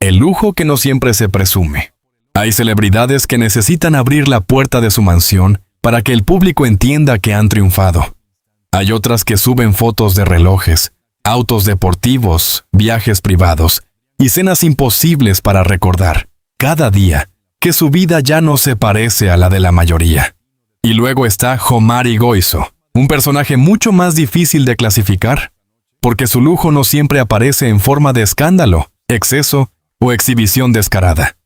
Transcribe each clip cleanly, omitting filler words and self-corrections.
El lujo que no siempre se presume. Hay celebridades que necesitan abrir la puerta de su mansión para que el público entienda que han triunfado. Hay otras que suben fotos de relojes, autos deportivos, viajes privados y cenas imposibles para recordar, cada día, que su vida ya no se parece a la de la mayoría. Y luego está Omari Goizo, un personaje mucho más difícil de clasificar, porque su lujo no siempre aparece en forma de escándalo, exceso o exhibición descarada.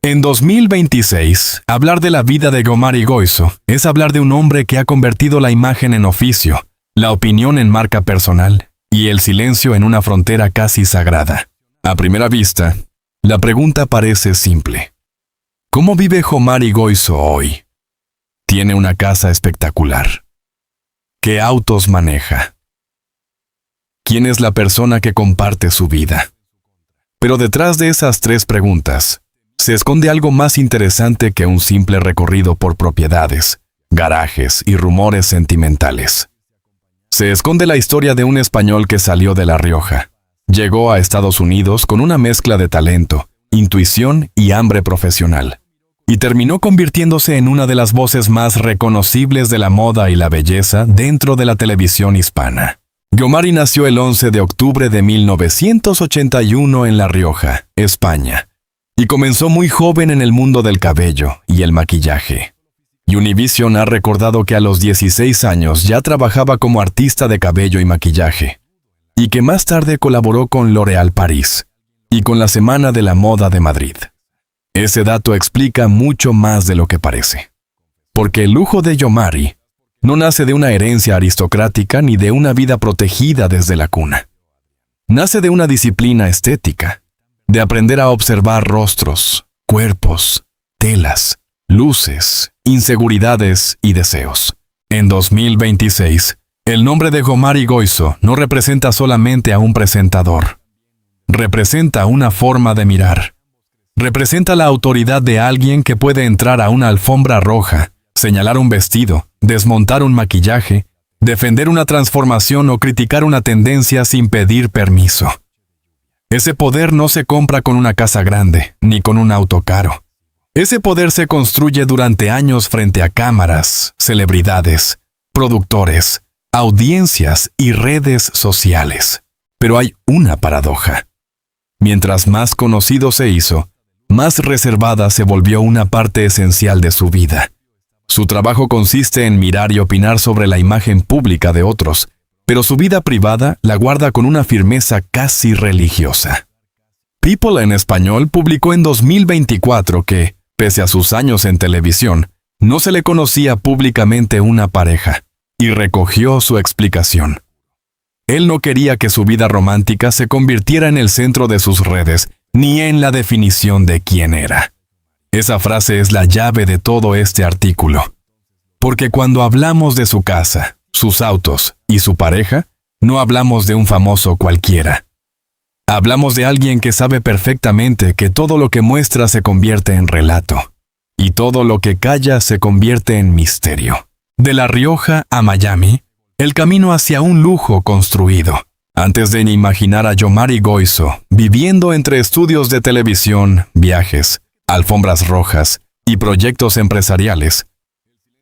En 2026, hablar de la vida de Omari Goizo es hablar de un hombre que ha convertido la imagen en oficio, la opinión en marca personal y el silencio en una frontera casi sagrada. A primera vista, la pregunta parece simple. ¿Cómo vive Omari Goizo hoy? Tiene una casa espectacular. ¿Qué autos maneja? ¿Quién es la persona que comparte su vida? Pero detrás de esas tres preguntas, se esconde algo más interesante que un simple recorrido por propiedades, garajes y rumores sentimentales. Se esconde la historia de un español que salió de La Rioja. Llegó a Estados Unidos con una mezcla de talento, intuición y hambre profesional. Y terminó convirtiéndose en una de las voces más reconocibles de la moda y la belleza dentro de la televisión hispana. Omari nació el 11 de octubre de 1981 en La Rioja, España, y comenzó muy joven en el mundo del cabello y el maquillaje. Univision ha recordado que a los 16 años ya trabajaba como artista de cabello y maquillaje, y que más tarde colaboró con L'Oréal París y con la Semana de la Moda de Madrid. Ese dato explica mucho más de lo que parece, porque el lujo de Omari no nace de una herencia aristocrática ni de una vida protegida desde la cuna. Nace de una disciplina estética, de aprender a observar rostros, cuerpos, telas, luces, inseguridades y deseos. En 2026, el nombre de Omari Goizo no representa solamente a un presentador. Representa una forma de mirar. Representa la autoridad de alguien que puede entrar a una alfombra roja, señalar un vestido, desmontar un maquillaje, defender una transformación o criticar una tendencia sin pedir permiso. Ese poder no se compra con una casa grande, ni con un auto caro. Ese poder se construye durante años frente a cámaras, celebridades, productores, audiencias y redes sociales. Pero hay una paradoja. Mientras más conocido se hizo, más reservada se volvió una parte esencial de su vida. Su trabajo consiste en mirar y opinar sobre la imagen pública de otros, pero su vida privada la guarda con una firmeza casi religiosa. People en español publicó en 2024 que, pese a sus años en televisión, no se le conocía públicamente una pareja, y recogió su explicación. Él no quería que su vida romántica se convirtiera en el centro de sus redes, ni en la definición de quién era. Esa frase es la llave de todo este artículo. Porque cuando hablamos de su casa, sus autos y su pareja, no hablamos de un famoso cualquiera. Hablamos de alguien que sabe perfectamente que todo lo que muestra se convierte en relato, y todo lo que calla se convierte en misterio. De La Rioja a Miami, el camino hacia un lujo construido. Antes de imaginar a Omari Goizo viviendo entre estudios de televisión, viajes, alfombras rojas y proyectos empresariales,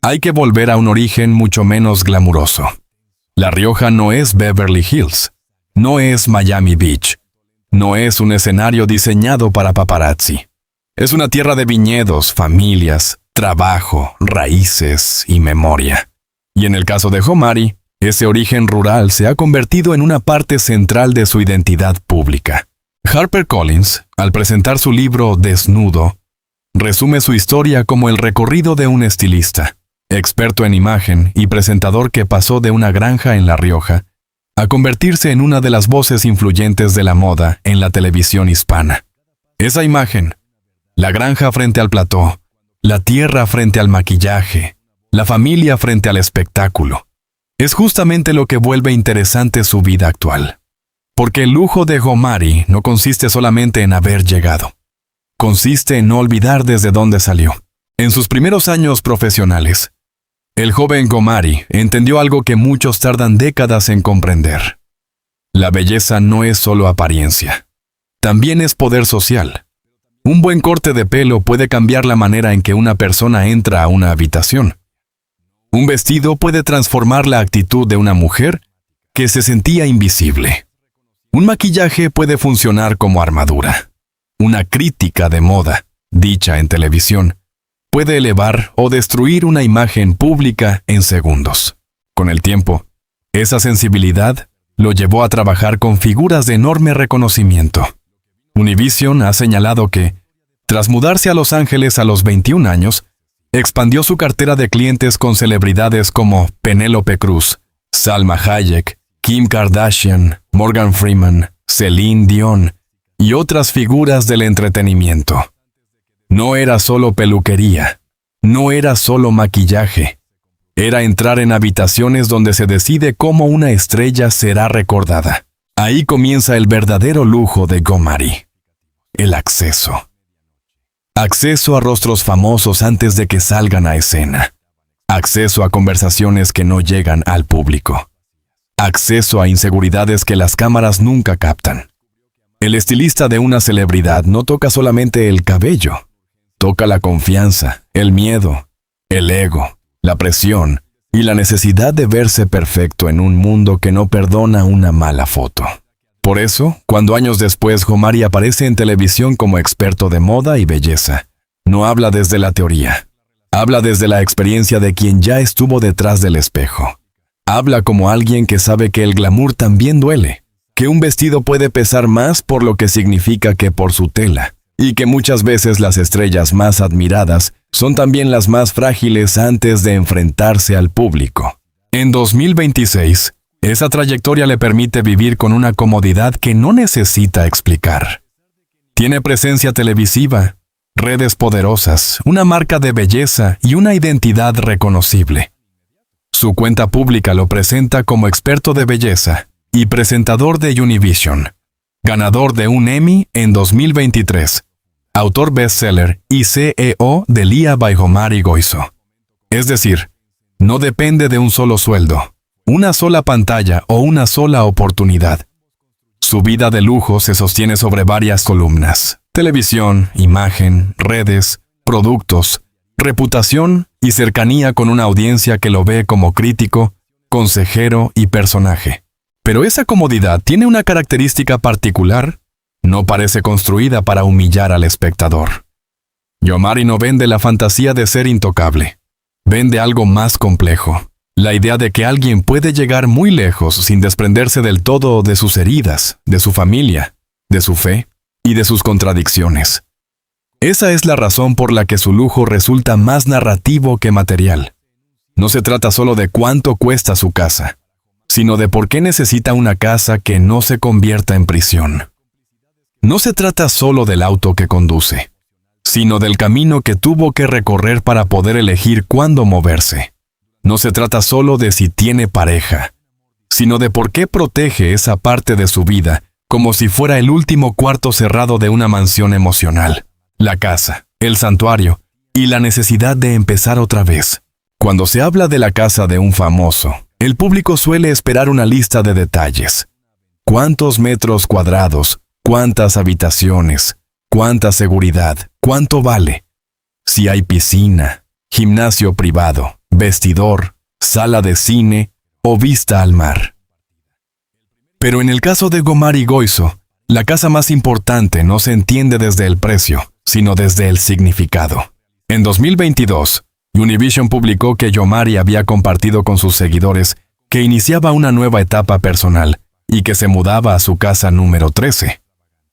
hay que volver a un origen mucho menos glamuroso. La Rioja no es Beverly Hills, no es Miami Beach, no es un escenario diseñado para paparazzi. Es una tierra de viñedos, familias, trabajo, raíces y memoria. Y en el caso de Omari, ese origen rural se ha convertido en una parte central de su identidad pública. HarperCollins, al presentar su libro Desnudo, resume su historia como el recorrido de un estilista, experto en imagen y presentador que pasó de una granja en La Rioja a convertirse en una de las voces influyentes de la moda en la televisión hispana. Esa imagen, la granja frente al plató, la tierra frente al maquillaje, la familia frente al espectáculo, es justamente lo que vuelve interesante su vida actual. Porque el lujo de Omari no consiste solamente en haber llegado. Consiste en no olvidar desde dónde salió. En sus primeros años profesionales, el joven Omari entendió algo que muchos tardan décadas en comprender. La belleza no es solo apariencia. también es poder social. Un buen corte de pelo puede cambiar la manera en que una persona entra a una habitación. Un vestido puede transformar la actitud de una mujer que se sentía invisible. Un maquillaje puede funcionar como armadura. Una crítica de moda, dicha en televisión, puede elevar o destruir una imagen pública en segundos. Con el tiempo, esa sensibilidad lo llevó a trabajar con figuras de enorme reconocimiento. Univision ha señalado que, tras mudarse a Los Ángeles a los 21 años, expandió su cartera de clientes con celebridades como Penélope Cruz, Salma Hayek, Kim Kardashian, Morgan Freeman, Celine Dion y otras figuras del entretenimiento. No era solo peluquería, no era solo maquillaje, era entrar en habitaciones donde se decide cómo una estrella será recordada. Ahí comienza el verdadero lujo de Gomari: el acceso. Acceso a rostros famosos antes de que salgan a escena. Acceso a conversaciones que no llegan al público. Acceso a inseguridades que las cámaras nunca captan. El estilista de una celebridad no toca solamente el cabello. Toca la confianza, el miedo, el ego, la presión y la necesidad de verse perfecto en un mundo que no perdona una mala foto. Por eso, cuando años después Gomari aparece en televisión como experto de moda y belleza, no habla desde la teoría. Habla desde la experiencia de quien ya estuvo detrás del espejo. Habla como alguien que sabe que el glamour también duele, que un vestido puede pesar más por lo que significa que por su tela, y que muchas veces las estrellas más admiradas son también las más frágiles antes de enfrentarse al público. En 2026, esa trayectoria le permite vivir con una comodidad que no necesita explicar. Tiene presencia televisiva, redes poderosas, una marca de belleza y una identidad reconocible. Su cuenta pública lo presenta como experto de belleza y presentador de Univision, ganador de un Emmy en 2023, autor bestseller y CEO de Lía by Gomari Goizo. Es decir, no depende de un solo sueldo, una sola pantalla o una sola oportunidad. Su vida de lujo se sostiene sobre varias columnas: televisión, imagen, redes, productos, reputación y cercanía con una audiencia que lo ve como crítico, consejero y personaje. Pero esa comodidad tiene una característica particular: no parece construida para humillar al espectador. Gomari no vende la fantasía de ser intocable. Vende algo más complejo: la idea de que alguien puede llegar muy lejos sin desprenderse del todo de sus heridas, de su familia, de su fe y de sus contradicciones. Esa es la razón por la que su lujo resulta más narrativo que material. No se trata solo de cuánto cuesta su casa, sino de por qué necesita una casa que no se convierta en prisión. No se trata solo del auto que conduce, sino del camino que tuvo que recorrer para poder elegir cuándo moverse. No se trata solo de si tiene pareja, sino de por qué protege esa parte de su vida como si fuera el último cuarto cerrado de una mansión emocional. La casa, el santuario y la necesidad de empezar otra vez. Cuando se habla de la casa de un famoso, el público suele esperar una lista de detalles. ¿Cuántos metros cuadrados? ¿Cuántas habitaciones? ¿Cuánta seguridad? ¿Cuánto vale? Si hay piscina, gimnasio privado, vestidor, sala de cine o vista al mar. Pero en el caso de Gomari Goizo, la casa más importante no se entiende desde el precio, sino desde el significado. En 2022, Univision publicó que Gomari había compartido con sus seguidores que iniciaba una nueva etapa personal y que se mudaba a su casa número 13.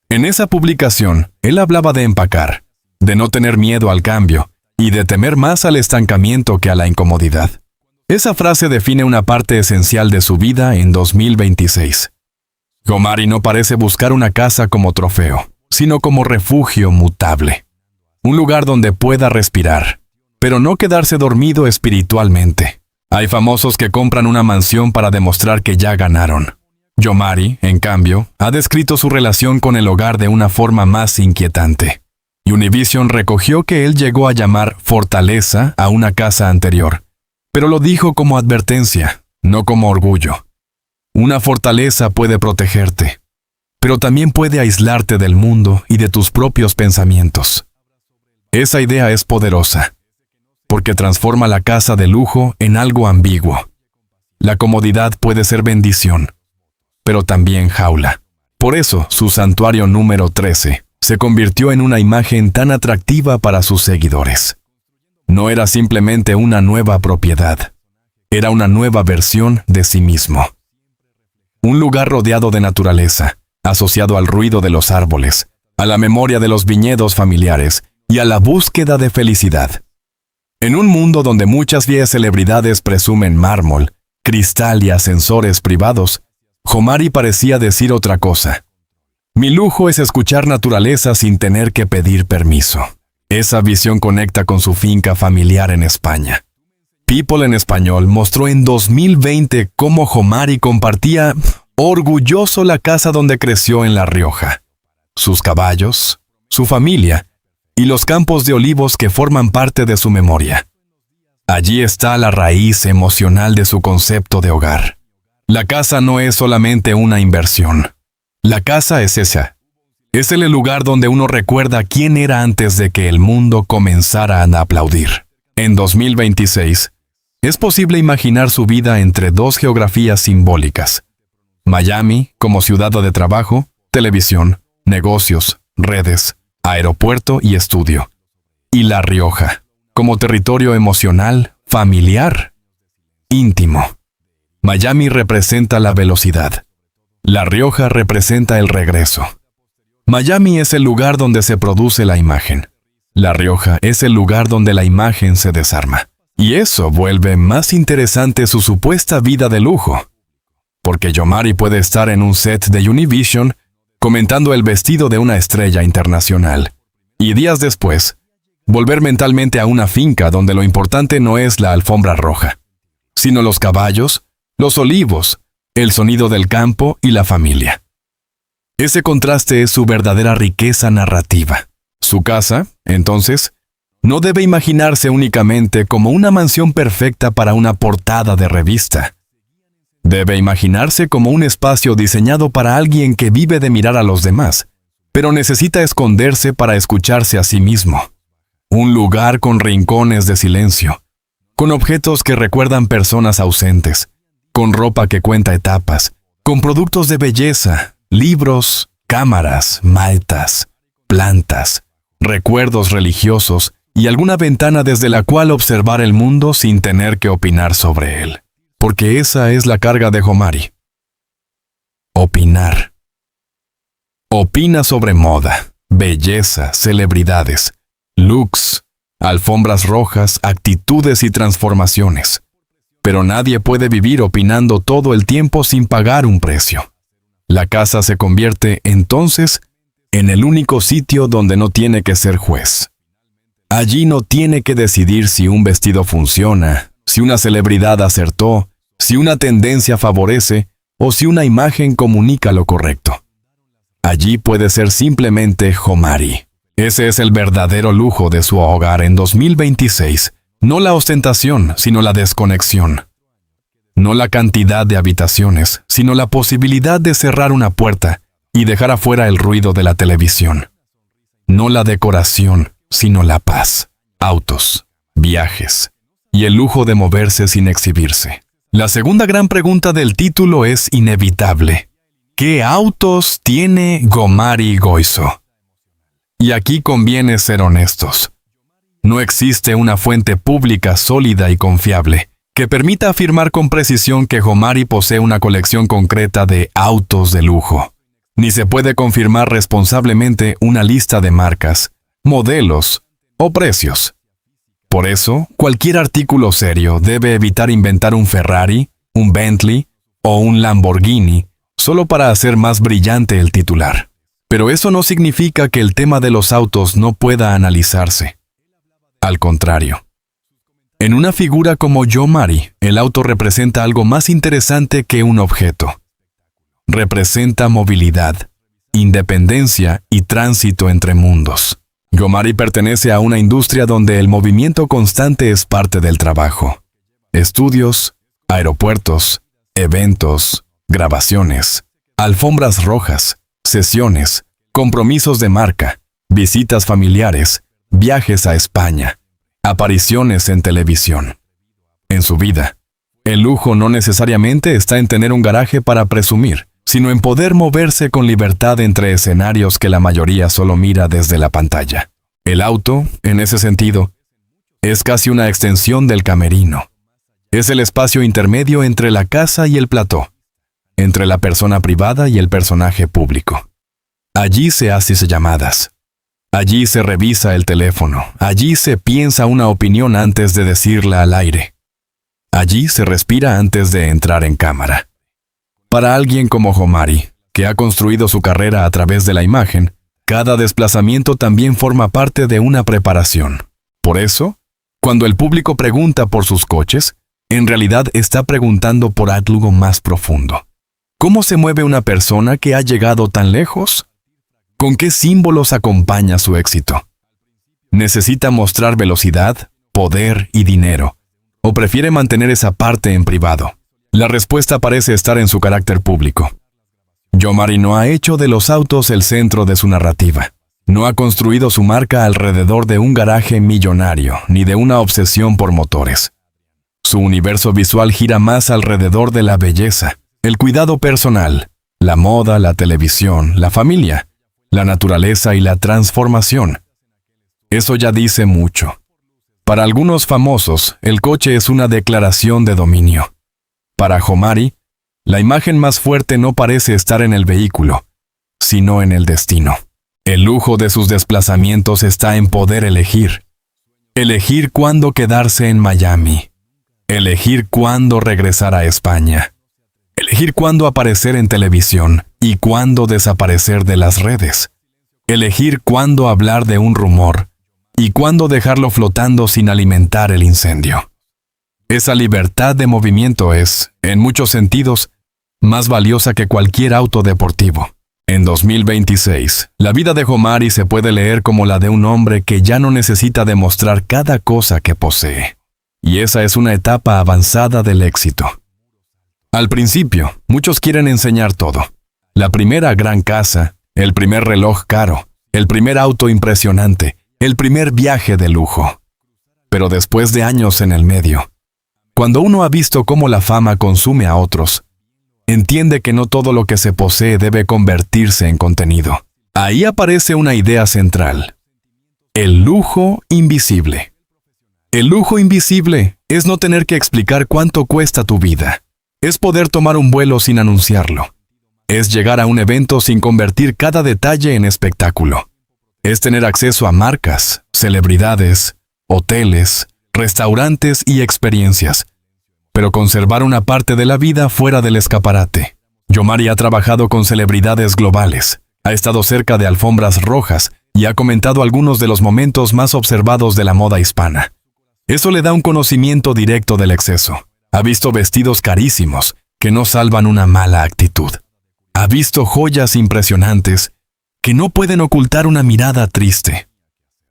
En esa publicación, él hablaba de empacar, de no tener miedo al cambio y de temer más al estancamiento que a la incomodidad. Esa frase define una parte esencial de su vida en 2026. Gomari no parece buscar una casa como trofeo, sino como refugio mutable. Un lugar donde pueda respirar, pero no quedarse dormido espiritualmente. Hay famosos que compran una mansión para demostrar que ya ganaron. Gomari, en cambio, ha descrito su relación con el hogar de una forma más inquietante. Univision recogió que él llegó a llamar fortaleza a una casa anterior, pero lo dijo como advertencia, no como orgullo. Una fortaleza puede protegerte, pero también puede aislarte del mundo y de tus propios pensamientos. Esa idea es poderosa, porque transforma la casa de lujo en algo ambiguo. La comodidad puede ser bendición, pero también jaula. Por eso, su santuario número 13 se convirtió en una imagen tan atractiva para sus seguidores. No era simplemente una nueva propiedad, era una nueva versión de sí mismo. Un lugar rodeado de naturaleza, asociado al ruido de los árboles, a la memoria de los viñedos familiares y a la búsqueda de felicidad. En un mundo donde muchas viejas celebridades presumen mármol, cristal y ascensores privados, Jomari parecía decir otra cosa. Mi lujo es escuchar naturaleza sin tener que pedir permiso. Esa visión conecta con su finca familiar en España. People en Español mostró en 2020 cómo Jomari compartía orgulloso la casa donde creció en La Rioja, sus caballos, su familia y los campos de olivos que forman parte de su memoria. Allí está la raíz emocional de su concepto de hogar. La casa no es solamente una inversión. La casa es esa. Es el lugar donde uno recuerda quién era antes de que el mundo comenzara a aplaudir. En 2026, es posible imaginar su vida entre dos geografías simbólicas. Miami como ciudad de trabajo, televisión, negocios, redes, aeropuerto y estudio. Y La Rioja como territorio emocional, familiar, íntimo. Miami representa la velocidad. La Rioja representa el regreso. Miami es el lugar donde se produce la imagen. La Rioja es el lugar donde la imagen se desarma. Y eso vuelve más interesante su supuesta vida de lujo. Porque Jomari puede estar en un set de Univision comentando el vestido de una estrella internacional. Y días después, volver mentalmente a una finca donde lo importante no es la alfombra roja, sino los caballos, los olivos, el sonido del campo y la familia. Ese contraste es su verdadera riqueza narrativa. Su casa, entonces, no debe imaginarse únicamente como una mansión perfecta para una portada de revista. Debe imaginarse como un espacio diseñado para alguien que vive de mirar a los demás, pero necesita esconderse para escucharse a sí mismo. Un lugar con rincones de silencio, con objetos que recuerdan personas ausentes, con ropa que cuenta etapas, con productos de belleza, libros, cámaras, maltas, plantas, recuerdos religiosos y alguna ventana desde la cual observar el mundo sin tener que opinar sobre él. Porque esa es la carga de Jomari. Opinar. Opina sobre moda, belleza, celebridades, looks, alfombras rojas, actitudes y transformaciones. Pero nadie puede vivir opinando todo el tiempo sin pagar un precio. La casa se convierte, entonces, en el único sitio donde no tiene que ser juez. Allí no tiene que decidir si un vestido funciona, si una celebridad acertó, si una tendencia favorece o si una imagen comunica lo correcto. Allí puede ser simplemente Jomari. Ese es el verdadero lujo de su hogar en 2026. No la ostentación, sino la desconexión. No la cantidad de habitaciones, sino la posibilidad de cerrar una puerta y dejar afuera el ruido de la televisión. No la decoración, sino la paz. Autos, viajes y el lujo de moverse sin exhibirse. La segunda gran pregunta del título es inevitable. ¿Qué autos tiene Jomari Goizo? Y aquí conviene ser honestos. No existe una fuente pública sólida y confiable que permita afirmar con precisión que Jomari posee una colección concreta de autos de lujo. Ni se puede confirmar responsablemente una lista de marcas, modelos o precios. Por eso, cualquier artículo serio debe evitar inventar un Ferrari, un Bentley o un Lamborghini solo para hacer más brillante el titular. Pero eso no significa que el tema de los autos no pueda analizarse. Al contrario. En una figura como Jomari, el auto representa algo más interesante que un objeto. Representa movilidad, independencia y tránsito entre mundos. Jomari pertenece a una industria donde el movimiento constante es parte del trabajo. Estudios, aeropuertos, eventos, grabaciones, alfombras rojas, sesiones, compromisos de marca, visitas familiares, viajes a España, apariciones en televisión. En su vida, el lujo no necesariamente está en tener un garaje para presumir, sino en poder moverse con libertad entre escenarios que la mayoría solo mira desde la pantalla. El auto, en ese sentido, es casi una extensión del camerino. Es el espacio intermedio entre la casa y el plató, entre la persona privada y el personaje público. Allí se hacen llamadas. Allí se revisa el teléfono. Allí se piensa una opinión antes de decirla al aire. Allí se respira antes de entrar en cámara. Para alguien como Homari, que ha construido su carrera a través de la imagen, cada desplazamiento también forma parte de una preparación. Por eso, cuando el público pregunta por sus coches, en realidad está preguntando por algo más profundo. ¿Cómo se mueve una persona que ha llegado tan lejos? ¿Con qué símbolos acompaña su éxito? ¿Necesita mostrar velocidad, poder y dinero? ¿O prefiere mantener esa parte en privado? La respuesta parece estar en su carácter público. Homari no ha hecho de los autos el centro de su narrativa. No ha construido su marca alrededor de un garaje millonario, ni de una obsesión por motores. Su universo visual gira más alrededor de la belleza, el cuidado personal, la moda, la televisión, la familia, la naturaleza y la transformación. Eso ya dice mucho. Para algunos famosos, el coche es una declaración de dominio. Para Homari, la imagen más fuerte no parece estar en el vehículo, sino en el destino. El lujo de sus desplazamientos está en poder elegir. Elegir cuándo quedarse en Miami. Elegir cuándo regresar a España. Elegir cuándo aparecer en televisión y cuándo desaparecer de las redes. Elegir cuándo hablar de un rumor y cuándo dejarlo flotando sin alimentar el incendio. Esa libertad de movimiento es, en muchos sentidos, más valiosa que cualquier auto deportivo. En 2026, la vida de Homari se puede leer como la de un hombre que ya no necesita demostrar cada cosa que posee. Y esa es una etapa avanzada del éxito. Al principio, muchos quieren enseñar todo. La primera gran casa, el primer reloj caro, el primer auto impresionante, el primer viaje de lujo. Pero después de años en el medio, cuando uno ha visto cómo la fama consume a otros, entiende que no todo lo que se posee debe convertirse en contenido. Ahí aparece una idea central. El lujo invisible. El lujo invisible es no tener que explicar cuánto cuesta tu vida. Es poder tomar un vuelo sin anunciarlo. Es llegar a un evento sin convertir cada detalle en espectáculo. Es tener acceso a marcas, celebridades, hoteles, restaurantes y experiencias, pero conservar una parte de la vida fuera del escaparate. Homari ha trabajado con celebridades globales, ha estado cerca de alfombras rojas y ha comentado algunos de los momentos más observados de la moda hispana. Eso le da un conocimiento directo del exceso. Ha visto vestidos carísimos que no salvan una mala actitud. Ha visto joyas impresionantes que no pueden ocultar una mirada triste.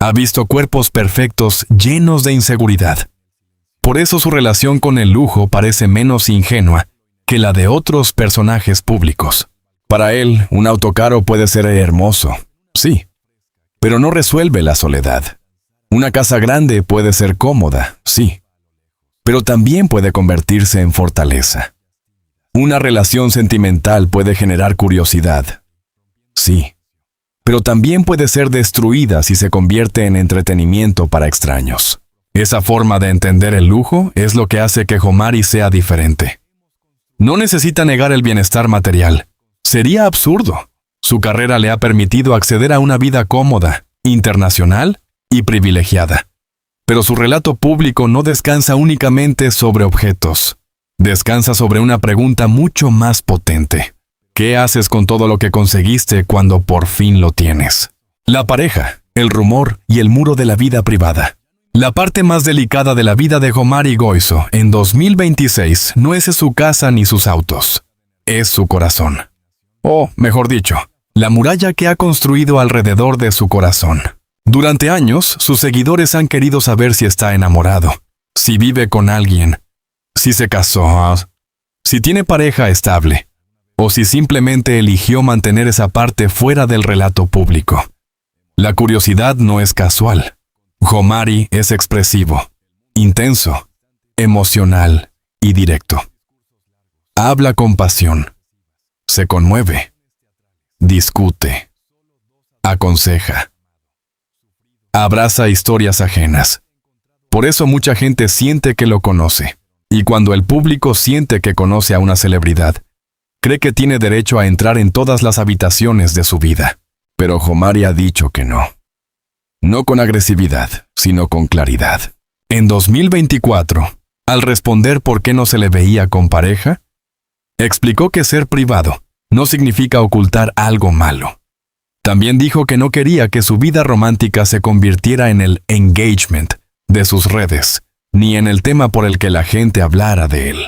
Ha visto cuerpos perfectos llenos de inseguridad. Por eso su relación con el lujo parece menos ingenua que la de otros personajes públicos. Para él, un auto caro puede ser hermoso, sí, pero no resuelve la soledad. Una casa grande puede ser cómoda, sí, pero también puede convertirse en fortaleza. Una relación sentimental puede generar curiosidad, sí, pero también puede ser destruida si se convierte en entretenimiento para extraños. Esa forma de entender el lujo es lo que hace que Homari sea diferente. No necesita negar el bienestar material. Sería absurdo. Su carrera le ha permitido acceder a una vida cómoda, internacional y privilegiada. Pero su relato público no descansa únicamente sobre objetos. Descansa sobre una pregunta mucho más potente. ¿Qué haces con todo lo que conseguiste cuando por fin lo tienes? La pareja, el rumor y el muro de la vida privada. La parte más delicada de la vida de Homari Goizo en 2026 no es su casa ni sus autos. Es su corazón. O, mejor dicho, la muralla que ha construido alrededor de su corazón. Durante años, sus seguidores han querido saber si está enamorado, si vive con alguien, si se casó, si tiene pareja estable, o si simplemente eligió mantener esa parte fuera del relato público. La curiosidad no es casual. Jomari es expresivo, intenso, emocional y directo. Habla con pasión, se conmueve, discute, aconseja, abraza historias ajenas. Por eso mucha gente siente que lo conoce, y cuando el público siente que conoce a una celebridad, cree que tiene derecho a entrar en todas las habitaciones de su vida. Pero Jomari ha dicho que no. No con agresividad, sino con claridad. En 2024, al responder por qué no se le veía con pareja, explicó que ser privado no significa ocultar algo malo. También dijo que no quería que su vida romántica se convirtiera en el engagement de sus redes, ni en el tema por el que la gente hablara de él.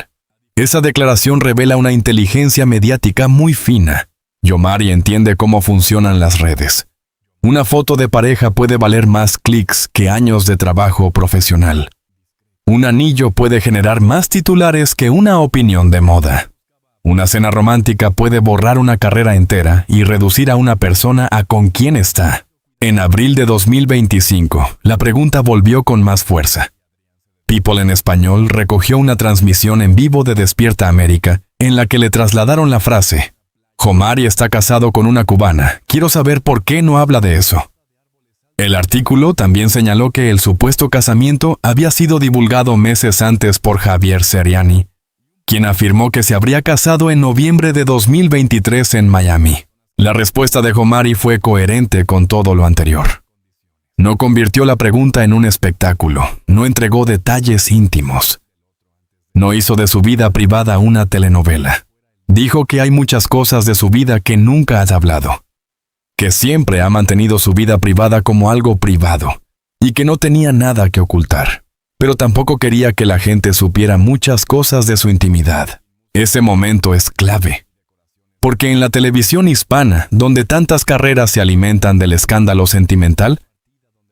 Esa declaración revela una inteligencia mediática muy fina. Jomari entiende cómo funcionan las redes. Una foto de pareja puede valer más clics que años de trabajo profesional. Un anillo puede generar más titulares que una opinión de moda. Una cena romántica puede borrar una carrera entera y reducir a una persona a con quién está. En abril de 2025, la pregunta volvió con más fuerza. People en Español recogió una transmisión en vivo de Despierta América en la que le trasladaron la frase: Jomari está casado con una cubana, quiero saber por qué no habla de eso. El artículo también señaló que el supuesto casamiento había sido divulgado meses antes por Javier Seriani, quien afirmó que se habría casado en noviembre de 2023 en Miami. La respuesta de Jomari fue coherente con todo lo anterior. No convirtió la pregunta en un espectáculo, no entregó detalles íntimos. No hizo de su vida privada una telenovela. Dijo que hay muchas cosas de su vida que nunca ha hablado, que siempre ha mantenido su vida privada como algo privado, y que no tenía nada que ocultar. Pero tampoco quería que la gente supiera muchas cosas de su intimidad. Ese momento es clave. Porque en la televisión hispana, donde tantas carreras se alimentan del escándalo sentimental,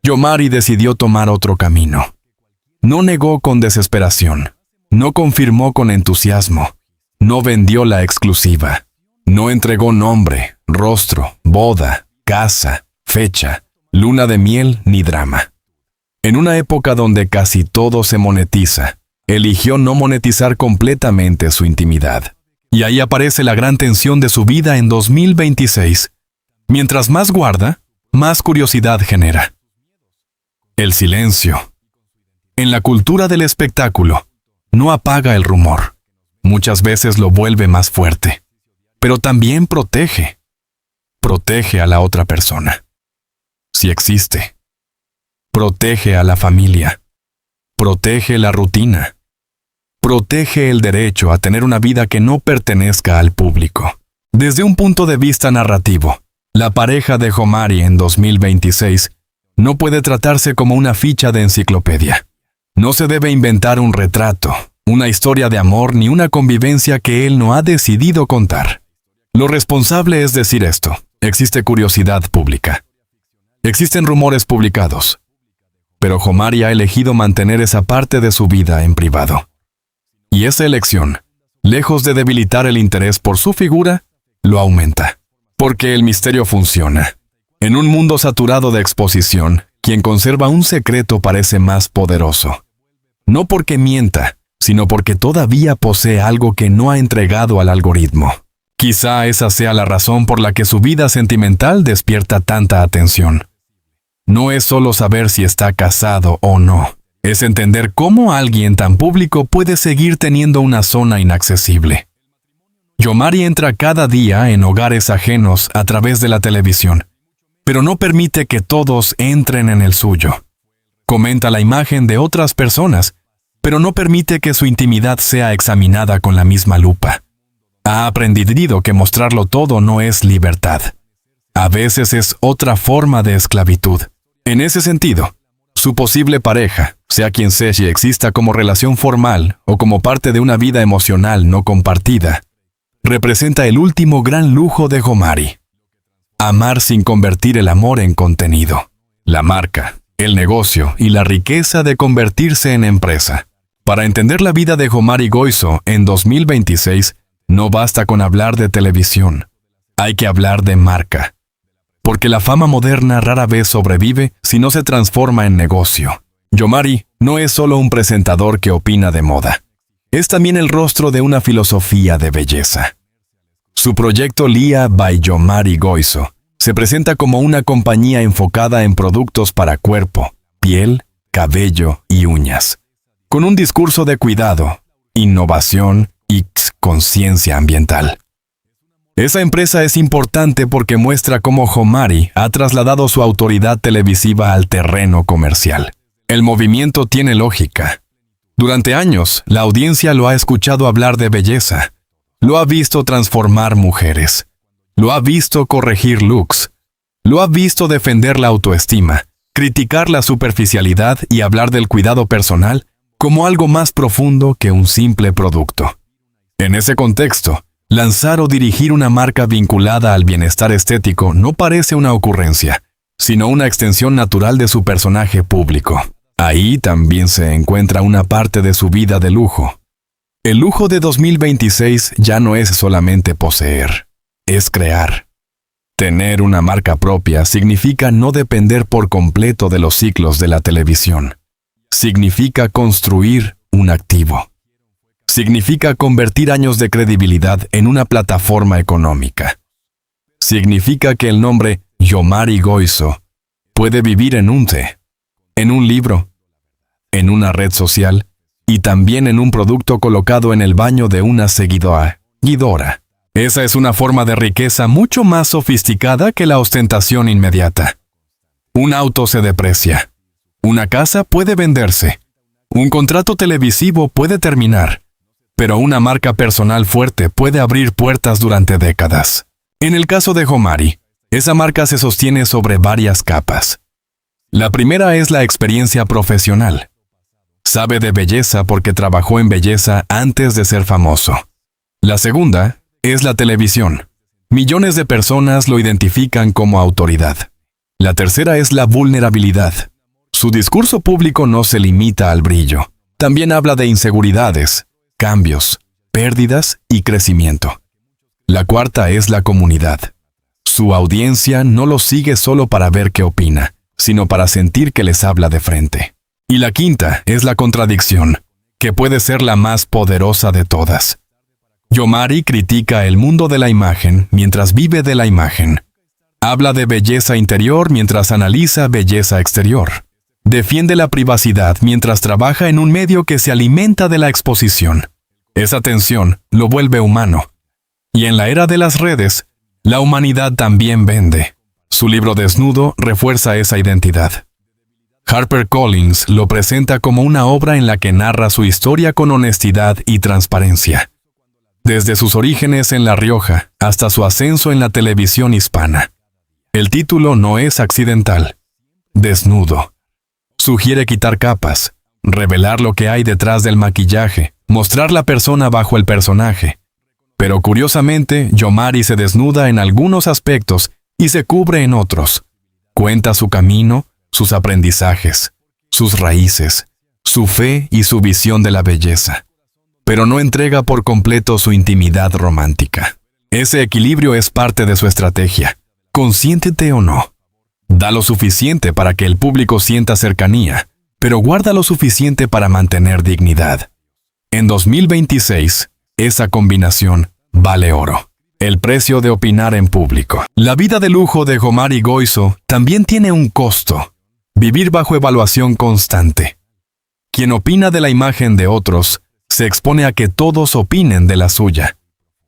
Jomari decidió tomar otro camino. No negó con desesperación, no confirmó con entusiasmo, no vendió la exclusiva, no entregó nombre, rostro, boda, casa, fecha, luna de miel ni drama. En una época donde casi todo se monetiza, eligió no monetizar completamente su intimidad. Y ahí aparece la gran tensión de su vida en 2026. Mientras más guarda, más curiosidad genera. El silencio. En la cultura del espectáculo, no apaga el rumor. Muchas veces lo vuelve más fuerte. Pero también protege. Protege a la otra persona. Si existe. Protege a la familia. Protege la rutina. Protege el derecho a tener una vida que no pertenezca al público. Desde un punto de vista narrativo, la pareja de Jomari en 2026 no puede tratarse como una ficha de enciclopedia. No se debe inventar un retrato, una historia de amor ni una convivencia que él no ha decidido contar. Lo responsable es decir esto: existe curiosidad pública. Existen rumores publicados. Pero Jomari ha elegido mantener esa parte de su vida en privado. Y esa elección, lejos de debilitar el interés por su figura, lo aumenta. Porque el misterio funciona. En un mundo saturado de exposición, quien conserva un secreto parece más poderoso. No porque mienta, sino porque todavía posee algo que no ha entregado al algoritmo. Quizá esa sea la razón por la que su vida sentimental despierta tanta atención. No es solo saber si está casado o no. Es entender cómo alguien tan público puede seguir teniendo una zona inaccesible. Jomari entra cada día en hogares ajenos a través de la televisión, pero no permite que todos entren en el suyo. Comenta la imagen de otras personas, pero no permite que su intimidad sea examinada con la misma lupa. Ha aprendido que mostrarlo todo no es libertad. A veces es otra forma de esclavitud. En ese sentido, su posible pareja, sea quien sea si exista como relación formal o como parte de una vida emocional no compartida, representa el último gran lujo de Jomari. Amar sin convertir el amor en contenido. La marca, el negocio y la riqueza de convertirse en empresa. Para entender la vida de Jomari Goizo en 2026, No basta con hablar de televisión. Hay que hablar de marca. Porque la fama moderna rara vez sobrevive si no se transforma en negocio. Yomari no es solo un presentador que opina de moda. Es también el rostro de una filosofía de belleza. Su proyecto Lia by Yomari Goizo se presenta como una compañía enfocada en productos para cuerpo, piel, cabello y uñas, con un discurso de cuidado, innovación y conciencia ambiental. Esa empresa es importante porque muestra cómo Yomari ha trasladado su autoridad televisiva al terreno comercial. El movimiento tiene lógica. Durante años, la audiencia lo ha escuchado hablar de belleza. Lo ha visto transformar mujeres. Lo ha visto corregir looks. Lo ha visto defender la autoestima, criticar la superficialidad y hablar del cuidado personal como algo más profundo que un simple producto. En ese contexto, lanzar o dirigir una marca vinculada al bienestar estético no parece una ocurrencia, sino una extensión natural de su personaje público. Ahí también se encuentra una parte de su vida de lujo. El lujo de 2026 ya no es solamente poseer, es crear. Tener una marca propia significa no depender por completo de los ciclos de la televisión. Significa construir un activo. Significa convertir años de credibilidad en una plataforma económica. Significa que el nombre Yomari Goizo puede vivir en un té, en un libro, en una red social y también en un producto colocado en el baño de una seguidora. Esa es una forma de riqueza mucho más sofisticada que la ostentación inmediata. Un auto se deprecia. Una casa puede venderse. Un contrato televisivo puede terminar. Pero una marca personal fuerte puede abrir puertas durante décadas. En el caso de Yomari, esa marca se sostiene sobre varias capas. La primera es la experiencia profesional. Sabe de belleza porque trabajó en belleza antes de ser famoso. La segunda es la televisión. Millones de personas lo identifican como autoridad. La tercera es la vulnerabilidad. Su discurso público no se limita al brillo. También habla de inseguridades, cambios, pérdidas y crecimiento. La cuarta es la comunidad. Su audiencia no lo sigue solo para ver qué opina, sino para sentir que les habla de frente. Y la quinta es la contradicción, que puede ser la más poderosa de todas. Yomari critica el mundo de la imagen mientras vive de la imagen. Habla de belleza interior mientras analiza belleza exterior. Defiende la privacidad mientras trabaja en un medio que se alimenta de la exposición. Esa tensión lo vuelve humano. Y en la era de las redes, la humanidad también vende. Su libro Desnudo refuerza esa identidad. HarperCollins lo presenta como una obra en la que narra su historia con honestidad y transparencia. Desde sus orígenes en La Rioja hasta su ascenso en la televisión hispana. El título no es accidental. Desnudo. Sugiere quitar capas, revelar lo que hay detrás del maquillaje, mostrar la persona bajo el personaje. Pero curiosamente, Yomari se desnuda en algunos aspectos y se cubre en otros. Cuenta su camino, sus aprendizajes, sus raíces, su fe y su visión de la belleza. Pero no entrega por completo su intimidad romántica. Ese equilibrio es parte de su estrategia. Consciéntete o no. Da lo suficiente para que el público sienta cercanía, pero guarda lo suficiente para mantener dignidad. En 2026, esa combinación vale oro. El precio de opinar en público. La vida de lujo de Yomari Goizo también tiene un costo. Vivir bajo evaluación constante. Quien opina de la imagen de otros, se expone a que todos opinen de la suya.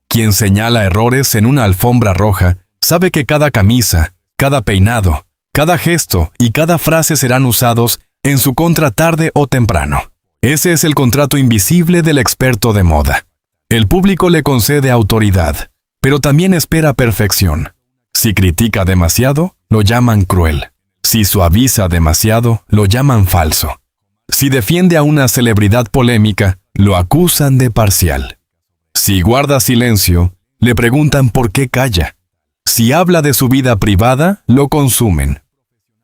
Quien señala errores en una alfombra roja, sabe que cada camisa, cada peinado, cada gesto y cada frase serán usados en su contra tarde o temprano. Ese es el contrato invisible del experto de moda. El público le concede autoridad, pero también espera perfección. Si critica demasiado, lo llaman cruel. Si suaviza demasiado, lo llaman falso. Si defiende a una celebridad polémica, lo acusan de parcial. Si guarda silencio, le preguntan por qué calla. Si habla de su vida privada, lo consumen.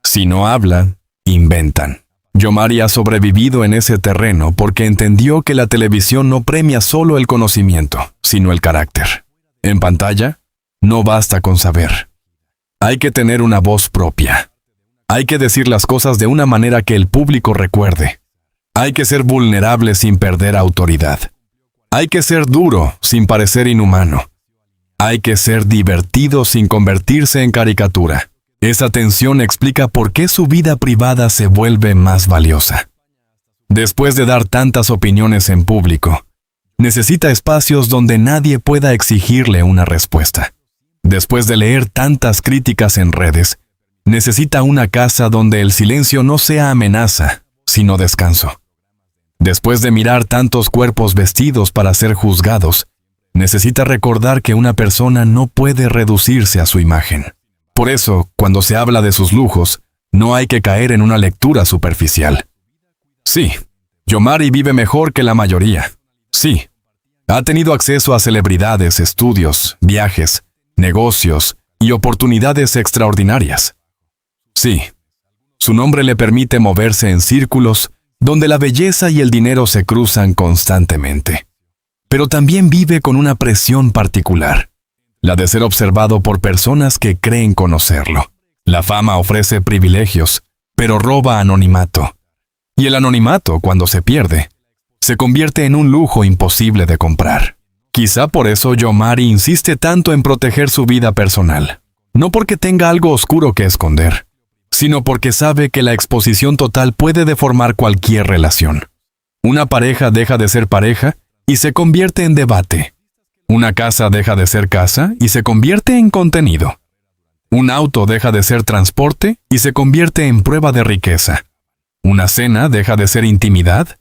Si no habla, inventan. Yomari ha sobrevivido en ese terreno porque entendió que la televisión no premia solo el conocimiento, sino el carácter. En pantalla, no basta con saber. Hay que tener una voz propia. Hay que decir las cosas de una manera que el público recuerde. Hay que ser vulnerable sin perder autoridad. Hay que ser duro sin parecer inhumano. Hay que ser divertido sin convertirse en caricatura. Esa tensión explica por qué su vida privada se vuelve más valiosa. Después de dar tantas opiniones en público, necesita espacios donde nadie pueda exigirle una respuesta. Después de leer tantas críticas en redes, necesita una casa donde el silencio no sea amenaza, sino descanso. Después de mirar tantos cuerpos vestidos para ser juzgados, necesita recordar que una persona no puede reducirse a su imagen. Por eso, cuando se habla de sus lujos, no hay que caer en una lectura superficial. Sí, Yomari vive mejor que la mayoría. Sí, ha tenido acceso a celebridades, estudios, viajes, negocios y oportunidades extraordinarias. Sí, su nombre le permite moverse en círculos donde la belleza y el dinero se cruzan constantemente. Pero también vive con una presión particular, la de ser observado por personas que creen conocerlo. La fama ofrece privilegios, pero roba anonimato. Y el anonimato, cuando se pierde, se convierte en un lujo imposible de comprar. Quizá por eso Yomari insiste tanto en proteger su vida personal. No porque tenga algo oscuro que esconder, sino porque sabe que la exposición total puede deformar cualquier relación. Una pareja deja de ser pareja y se convierte en debate. Una casa deja de ser casa y se convierte en contenido. Un auto deja de ser transporte y se convierte en prueba de riqueza. Una cena deja de ser intimidad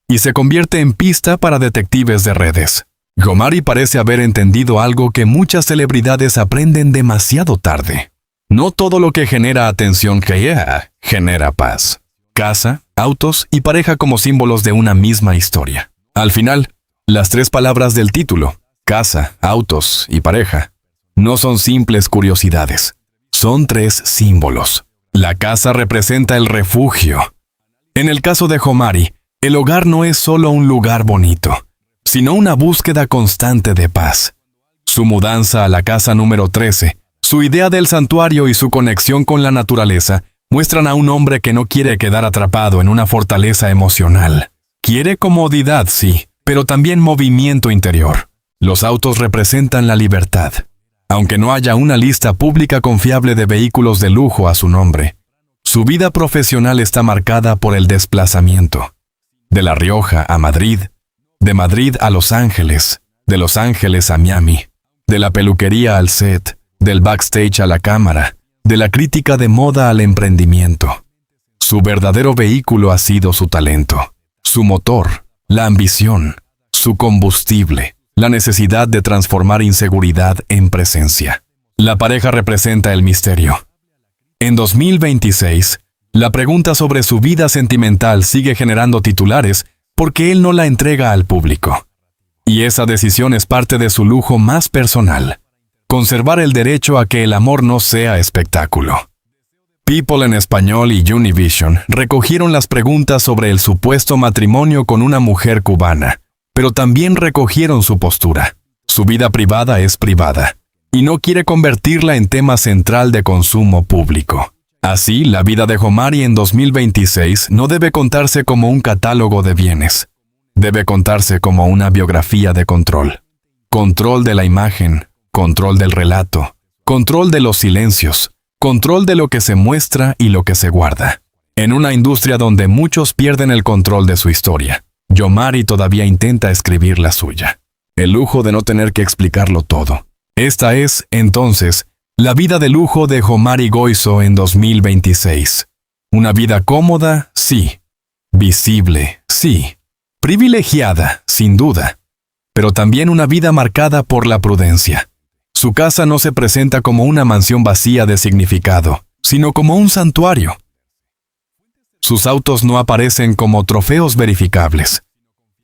y se convierte en pista para detectives de redes. Yomari parece haber entendido algo que muchas celebridades aprenden demasiado tarde. No todo lo que genera atención genera paz. Casa, autos y pareja como símbolos de una misma historia. Al final, las tres palabras del título, casa, autos y pareja, no son simples curiosidades. Son tres símbolos. La casa representa el refugio. En el caso de Yomari, el hogar no es solo un lugar bonito, sino una búsqueda constante de paz. Su mudanza a la casa número 13, su idea del santuario y su conexión con la naturaleza muestran a un hombre que no quiere quedar atrapado en una fortaleza emocional. Quiere comodidad, sí, pero también movimiento interior. Los autos representan la libertad. Aunque no haya una lista pública confiable de vehículos de lujo a su nombre, su vida profesional está marcada por el desplazamiento. De La Rioja a Madrid, de Madrid a Los Ángeles, de Los Ángeles a Miami, de la peluquería al set, del backstage a la cámara, de la crítica de moda al emprendimiento. Su verdadero vehículo ha sido su talento, su motor, la ambición, su combustible, la necesidad de transformar inseguridad en presencia. La pareja representa el misterio. En 2026, la pregunta sobre su vida sentimental sigue generando titulares porque él no la entrega al público. Y esa decisión es parte de su lujo más personal. Conservar el derecho a que el amor no sea espectáculo. People en Español y Univision recogieron las preguntas sobre el supuesto matrimonio con una mujer cubana, pero también recogieron su postura. Su vida privada es privada, y no quiere convertirla en tema central de consumo público. Así, la vida de Yomari en 2026 no debe contarse como un catálogo de bienes. Debe contarse como una biografía de control. Control de la imagen, control del relato, control de los silencios, control de lo que se muestra y lo que se guarda. En una industria donde muchos pierden el control de su historia, Yomari todavía intenta escribir la suya. El lujo de no tener que explicarlo todo. Esta es, entonces, la vida de lujo de Yomari Goizo en 2026. Una vida cómoda, sí. Visible, sí. Privilegiada, sin duda. Pero también una vida marcada por la prudencia. Su casa no se presenta como una mansión vacía de significado, sino como un santuario. Sus autos no aparecen como trofeos verificables,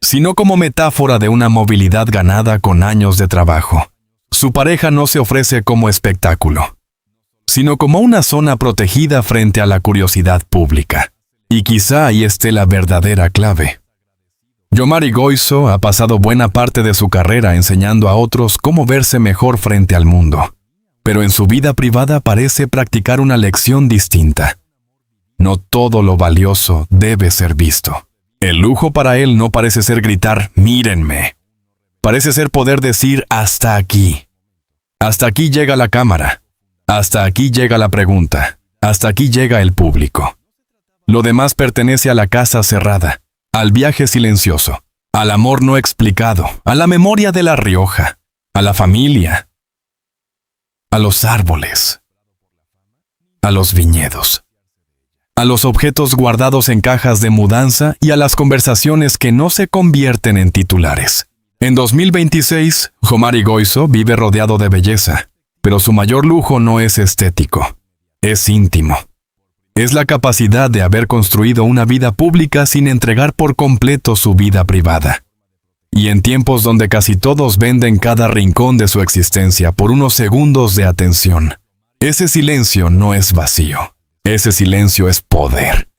sino como metáfora de una movilidad ganada con años de trabajo. Su pareja no se ofrece como espectáculo, sino como una zona protegida frente a la curiosidad pública. Y quizá ahí esté la verdadera clave. Yomari Goizo ha pasado buena parte de su carrera enseñando a otros cómo verse mejor frente al mundo, pero en su vida privada parece practicar una lección distinta. No todo lo valioso debe ser visto. El lujo para él no parece ser gritar «mírenme». Parece ser poder decir «hasta aquí». Hasta aquí llega la cámara. Hasta aquí llega la pregunta. Hasta aquí llega el público. Lo demás pertenece a la casa cerrada, al viaje silencioso, al amor no explicado, a la memoria de La Rioja, a la familia, a los árboles, a los viñedos, a los objetos guardados en cajas de mudanza y a las conversaciones que no se convierten en titulares. En 2026, Yomari Goizo vive rodeado de belleza, pero su mayor lujo no es estético, es íntimo. Es la capacidad de haber construido una vida pública sin entregar por completo su vida privada. Y en tiempos donde casi todos venden cada rincón de su existencia por unos segundos de atención, ese silencio no es vacío, ese silencio es poder.